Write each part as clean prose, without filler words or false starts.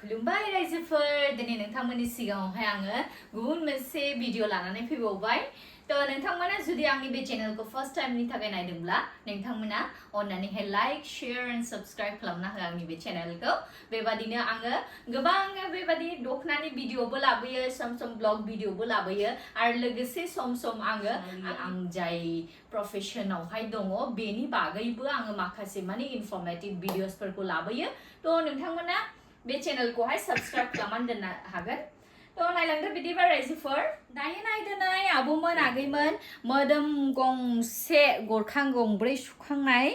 खुलुमबाय राइजोफोर दिनै नोंथांमोननि सिगाङावहाय आङो गुबुन मोनसे भिडिअ लानानै फैबावबाय थ' नोंथांमोना जुदि आंनि बे चेनेलखौ फार्स्ट टाइमनि थाखाय नायदोंब्ला नोंथांमोना अन्नानैहाय लाइक शेयार एन्ड साबस्क्राइब खालामना हो आंनि बे चेनेलखौ बेबादिनो आङो गोबां बेबादि दखनानि भिडिअबो लाबोयो सम ब्लग भिडिअबो लाबोयो आरो लोगोसे सम आङो आं जाय प्रफेशनावहाय दङ बेनि बागैबो आङो माखासे माने इनफर्मेटिभ भिडिअसफोरखौ लाबोयो थ' नोंथांमोना बे चेनेलखौहाय साबस्क्राइब खालामनानै दोननो हागोन थ' नायलांदो बिदिबा राइजोफोर दायो नायदोनाय आब'मोन आगैमोन मोदोम गंसे गरखां गंब्रै सुखांनाय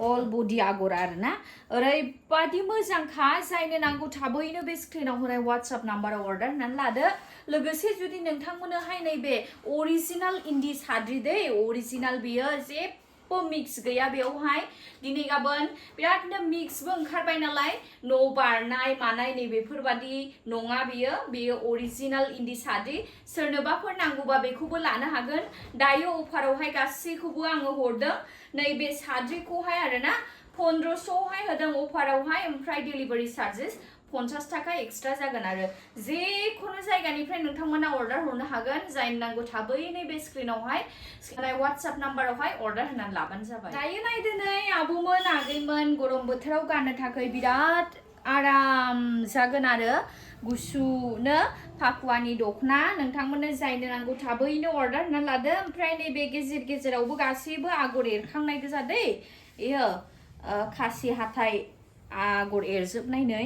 अल बडि आगर आरोना ओरैबादि मोजांखा जायनो नांगौ थाबैनो बे स्क्रिनाव होनाय WhatsApp नाम्बाराव अर्डार होनानै लादो लोगोसे जुदि नोंथांमोननोहाय नैबे अरिजिनाल इन्दि साद्रि दै अरिजिनाल बियो जेबो मिक्स गैया बेवहाय दिनै गाबोन बिरादनो मिक्सबो ओंखारबाय नालाय न' बारनाय मानाय नैबेफोरबादि नङा बेयो अरिजिनाल इन्दि साद्रि सोरनोबाफोर नांगौबा बेखौबो लानो हागोन दायो अफारावहाय गासैखौबो आङो हरदों नैबे साद्रिखौहाय आरोना 1500 होदों अफारावहाय ओमफ्राय डेलिभारि चार्जेस 50 थाखा एक्सट्रा जागोन आरो जेखुनु जायगानिफ्राय नोंथांमोना अर्डार हरनो हागोन जायनो नांगौ थाबैनो बे स्क्रिनावहाय WhatsApp नाम्बारावहाय अर्डार होनानै लाबानो जाबाय दायो नायदो नै आब'मोन आगैमोन गरम बोथोराव गाननो थाखाय बिराद आराम जागोन आरो गुसुनो फाखुवानि दखना नोंथांमोननो जायनो नांगौ थाबैनो अर्डार होनानै लादो ओमफ्राय नैबे गेजेरावबो गासैबो आगर एरखांनाय गोजा दै इयो खासि हाथाय आगर एरजोबनाय नै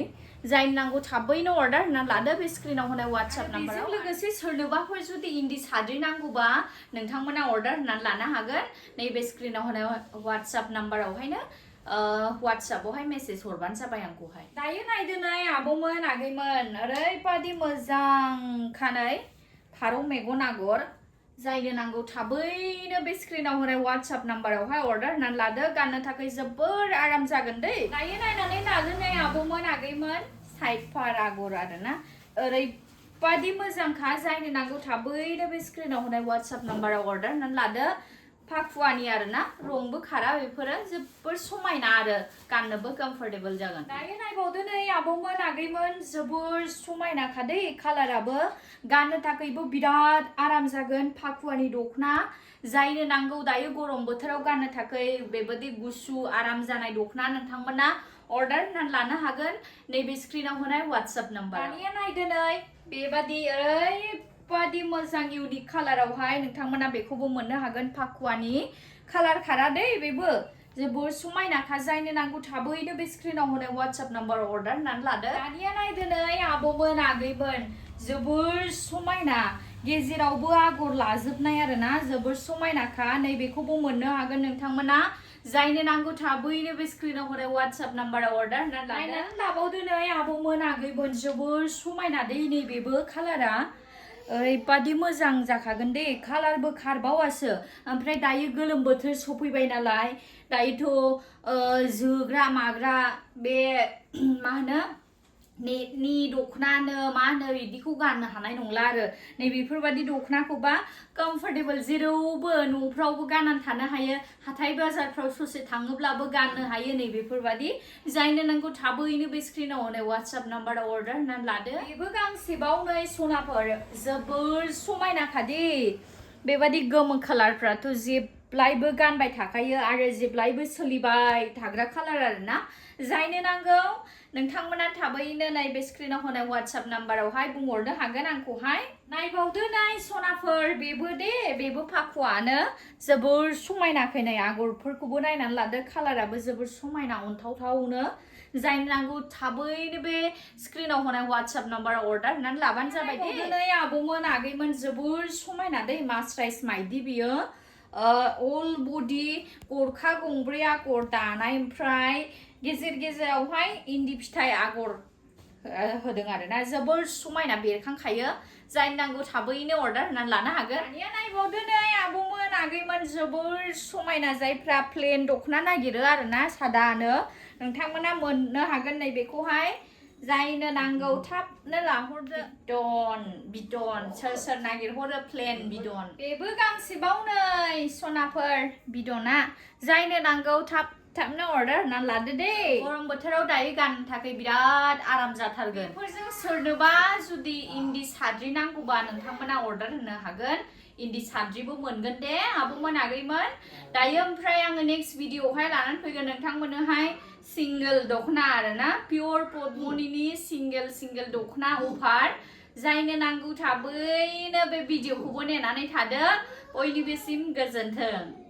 जायनो नांगौ थाबैनो अर्डार होनानै लादो बे स्क्रिनाव होनाय WhatsApp नाम्बाराव लोगोसे सोरनोबाफोर जुदि इन्दि साद्रि नांगौबा नोंथांमोना अर्डार होनानै लानो हागोन नैबे स्क्रिनाव होनाय WhatsApp नाम्बारावहायनो WhatsAppआवहाय मेसेज हरबानो जाबाय आंखौहाय दायो नायदो नै आब'मोन आगैमोन ओरैबादि मोजांखा नै फारौ मेगन आगर जायनो नांगौ थाबैनो बे स्क्रिनाव होनाय WhatsApp नाम्बारावहाय अर्डार होनानै लादो गाननो थाखाय जोबोर आराम जागोन दै दायो नायनानै लादो नै आब'मोन आगैमोन साइड फार आगर आरोना ओरैबादि मोजांखा जायनो नांगौ थाबैनो बे स्क्रिनाव होनाय WhatsApp नाम्बाराव अर्डार होनानै लादो फाखुवानि आरोना रंबो खारा बेफोरो जोबोर समायना आरो गाननोबो कम्फर्टेबल जागोन दायो नायबावदो नै आब'मोन आगैमोन जोबोर समायनाखा दै कालाराबो गाननो थाखायबो बिराद आराम जागोन फाखुवानि दखना जायनो नांगौ दायो गरम बोथोराव गाननो थाखाय बेबादि गुसु आराम जानाय दखना नोंथांमोना अर्डार होनानै लानो हागोन नैबे स्क्रिनाव होनाय WhatsApp नाम्बार दानिया नायदो नै बेबादि ओरैबादि मोजां इउनिक कालारावहाय नोंथांमोना बेखौबो मोननो हागोन फाखुवानि कालार खारा दै बेबो जोबोर समायनाखा जायनो नांगौ थाबैनो बे स्क्रिनाव होनाय WhatsApp नाम्बाराव अर्डार होनानै लादो दानिया नायदो नै आब'मोन आगैमोन जोबोर समायना गेजेरावबो आगर लाजोबनाय आरोना जोबोर समायनाखा नैबेखौबो मोननो हागोन नोंथांमोना जायनो नांगौ थाबैनो बे स्क्रिनाव होनाय WhatsApp नाम्बाराव अर्डार होनानै लाबावदो नै आब'मोन आगैमोन जोबोर समायना दै नैबेबो कालारा ओरैबादि मोजां जाखागोन दे कालारबो खारबावासो ओमफ्राय दायो गोलोम बोथोर सफैबाय नालाय दायोथ' जोग्रा माग्रा बे मा होनो नेटनि दखनानो मा होनो बिदिखौ गाननो हानाय नंला आरो नैबेफोरबादि दखनाखौबा कम्फर्टेबल जेरावबो न'फ्रावबो गाननानै थानो हायो हाथाय बाजारफ्राव ससे थाङोब्लाबो गाननो हायो नैबेफोरबादि जायनो नांगौ थाबैनो बे स्क्रिनाव होनाय WhatsApp नाम्बाराव अर्डार होनानै लादो बेबो गांसेबाव नै सनाफोर जोबोर समायनाखा दे बेबादि गोमो कालारफ्राथ' जेब्लायबो गानबाय थाखायो आरो जेब्लायबो सोलिबाय थाग्रा कालार आरोना जायनो नांगौ नोंथांमोना थाबैनो नैबे स्क्रिनाव होनाय WhatsApp नाम्बारावहाय बुंहरनो हागोन आंखौहाय नायबावदो नाय सनाफोर बेबो दे बेबो फाखुवानो जोबोर समायनाखै नै आगरफोरखौबो नायनानै लादो कालाराबो जोबोर समायना अनथावथावनो जायनो नांगौ थाबैनो बे स्क्रिनाव होनाय WhatsApp नाम्बाराव अर्डार होनानै लाबानो जाबाय दे नै आब'मोन आगैमोन जोबोर समायना दै मास्राइस माइदि बियो अल बडि गरखा गंब्रै आगर दानाय ओमफ्राय गेजेरावहाय इन्दि फिथाइ आगर होदों आरोना जोबोर समायना बेरखांखायो जायनो नांगौ थाबैनो अर्डार होनानै लानो हागोन दानिया नायबावदो नै आब'मोन आगैमोन जोबोर समायना जायफ्रा प्लेन दखना नागिरो आरोना सादानो नोंथांमोना मोननो हागोन नैबेखौहाय जायनो नांगौ थाबनो लाहरदो बिदन सोर नागिरहरो प्लेन बिदन बेबो गांसेबाव नै सनाफोर बिदना जायनो नांगौ थाब थाबनो अर्डार होनानै लादो दे गरम बोथोराव दायो गाननो थाखाय बिराद आराम जाथारगोन बेफोरजों सोरनोबा जुदि इन्दि साद्रि नांगौबा नोंथांमोना अर्डार होनो हागोन इन्दि साद्रिबो मोनगोन दे आब'मोन आगैमोन दायो ओमफ्राय आङो नेक्स्ट भिडिअआवहाय लानानै फैगोन नोंथांमोननोहाय सिंगल दखना आरोना पियर पद्मनिनि सिंगल दखना अफार जायनो नांगौ थाबैनो बे भिडिअखौबो नेनानै थादो बयनिबोसिम गोजोन्थों